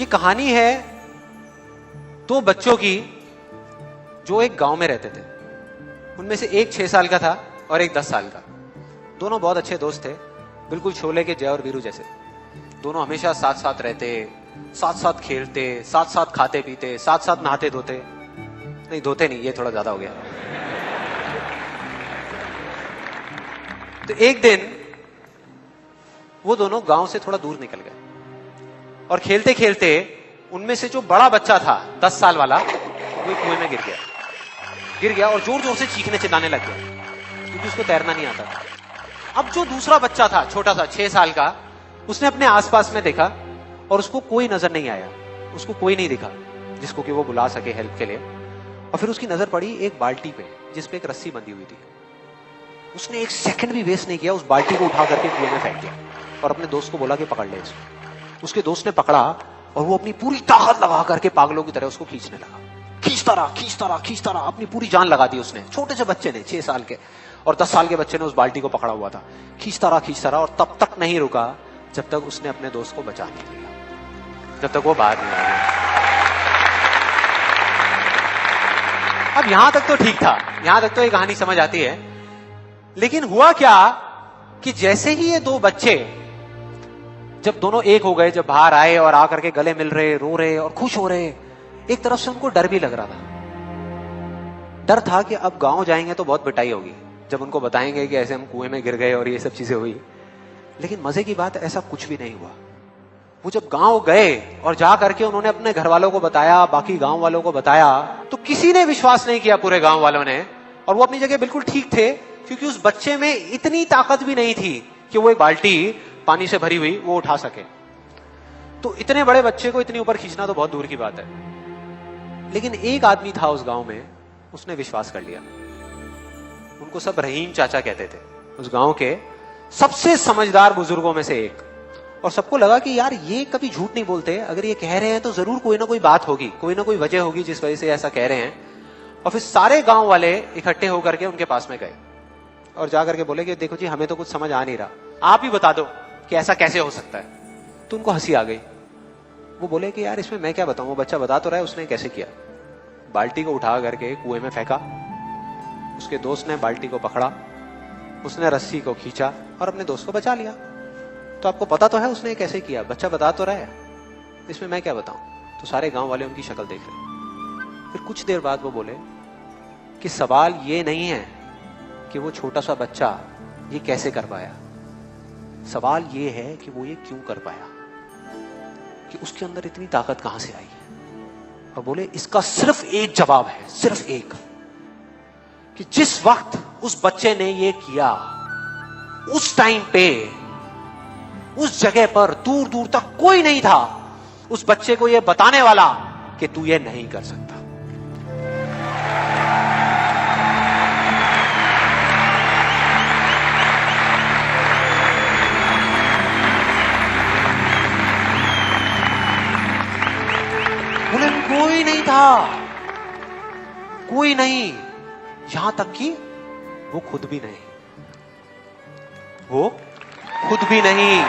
ये कहानी है दो बच्चों की जो एक गांव में रहते थे। उनमें से एक 6 साल का था और एक 10 साल का। दोनों बहुत अच्छे दोस्त थे, बिल्कुल शोले के जय और वीरू जैसे। दोनों हमेशा साथ साथ रहते, साथ साथ खेलते, साथ साथ खाते पीते, साथ साथ नहाते धोते। नहीं धोते नहीं, ये थोड़ा ज्यादा हो गया। तो एक दिन वो दोनों गांव से थोड़ा दूर निकल गए और खेलते खेलते उनमें से जो बड़ा बच्चा था 10 साल वाला, वो कुएं में गिर गया और जोर जोर से चीखने चिल्लाने लग गया क्योंकि उसको तैरना नहीं आता था। अब जो दूसरा बच्चा था छोटा सा 6 साल का, उसने अपने आसपास में देखा और उसको कोई नजर नहीं आया, उसको कोई नहीं दिखा जिसको कि वो बुला सके हेल्प के लिए। और फिर उसकी नजर पड़ी एक बाल्टी पे जिसपे एक रस्सी बंधी हुई थी। उसने एक सेकंड भी वेस्ट नहीं किया, उस बाल्टी को उठा करके कुएं में फेंक दिया और अपने दोस्त को बोला कि पकड़ ले इसको। उसके दोस्त ने पकड़ा और वो अपनी पूरी ताकत लगा करके पागलों की तरह उसको खींचने लगा। खींचता रहा, अपनी पूरी जान लगा दी उसने। छोटे से बच्चे ने, 6 साल के और 10 साल के बच्चे ने उस बाल्टी को पकड़ा हुआ था। खींचता रहा और तब तक नहीं रुका जब तक उसने अपने दोस्त को बचा नहीं लिया, जब तक वो बाहर नहीं आ गया। अब यहां तक तो ठीक था, यहां तक तो ये कहानी समझ आती है। लेकिन हुआ क्या कि जैसे ही ये दो बच्चे जब दोनों एक हो गए, जब बाहर आए और आकर के गले मिल रहे, रो रहे और खुश हो रहे, एक तरफ से उनको डर भी लग रहा था। डर था कि अब गांव जाएंगे तो बहुत पिटाई होगी जब उनको बताएंगे कि ऐसे हम कुएं में गिर गए और ये सब चीजें हुई। लेकिन मजे की बात, ऐसा कुछ भी नहीं हुआ। वो जब गांव गए और जा करके उन्होंने अपने घर वालों को बताया, बाकी गांव वालों को बताया, तो किसी ने विश्वास नहीं किया, पूरे गांव वालों ने। और वो अपनी जगह बिल्कुल ठीक थे क्योंकि उस बच्चे में इतनी ताकत भी नहीं थी कि वो एक बाल्टी पानी से भरी हुई वो उठा सके। तो इतने बड़े बच्चे को इतनी ऊपर खींचना तो बहुत दूर की बात है। लेकिन एक आदमी था उस गांव में, उसने विश्वास कर लिया। उनको सब रहीम चाचा कहते थे, उस गांव के सबसे समझदार बुजुर्गों में से एक। और सबको लगा कि यार ये कभी झूठ नहीं बोलते, अगर ये कह रहे हैं तो जरूर कोई ना कोई बात होगी, कोई ना कोई वजह होगी जिस वजह से ऐसा कह रहे हैं। और फिर सारे गांव वाले इकट्ठे होकर के उनके पास में गए और जाकर के बोले कि देखो जी, हमें तो कुछ समझ आ नहीं रहा, आप ही बता दो कि ऐसा कैसे हो सकता है। तो उनको हंसी आ गई। वो बोले कि यार इसमें मैं क्या बताऊं, वो बच्चा बता तो रहा है उसने कैसे किया। बाल्टी को उठा करके कुएं में फेंका, उसके दोस्त ने बाल्टी को पकड़ा, उसने रस्सी को खींचा और अपने दोस्त को बचा लिया। तो आपको पता तो है उसने कैसे किया, बच्चा बता तो रहा है, इसमें मैं क्या बताऊं। तो सारे गांव वाले उनकी शक्ल देख रहे। फिर कुछ देर बाद वो बोले कि सवाल ये नहीं है कि वो छोटा सा बच्चा ये कैसे कर पाया, सवाल ये है कि वो ये क्यों कर पाया, कि उसके अंदर इतनी ताकत कहां से आई। और बोले इसका सिर्फ एक जवाब है, सिर्फ एक, कि जिस वक्त उस बच्चे ने ये किया, उस टाइम पे उस जगह पर दूर दूर तक कोई नहीं था उस बच्चे को ये बताने वाला कि तू ये नहीं कर सकता। बोले कोई नहीं था, कोई नहीं, यहां तक कि वो खुद भी नहीं, वो खुद भी नहीं।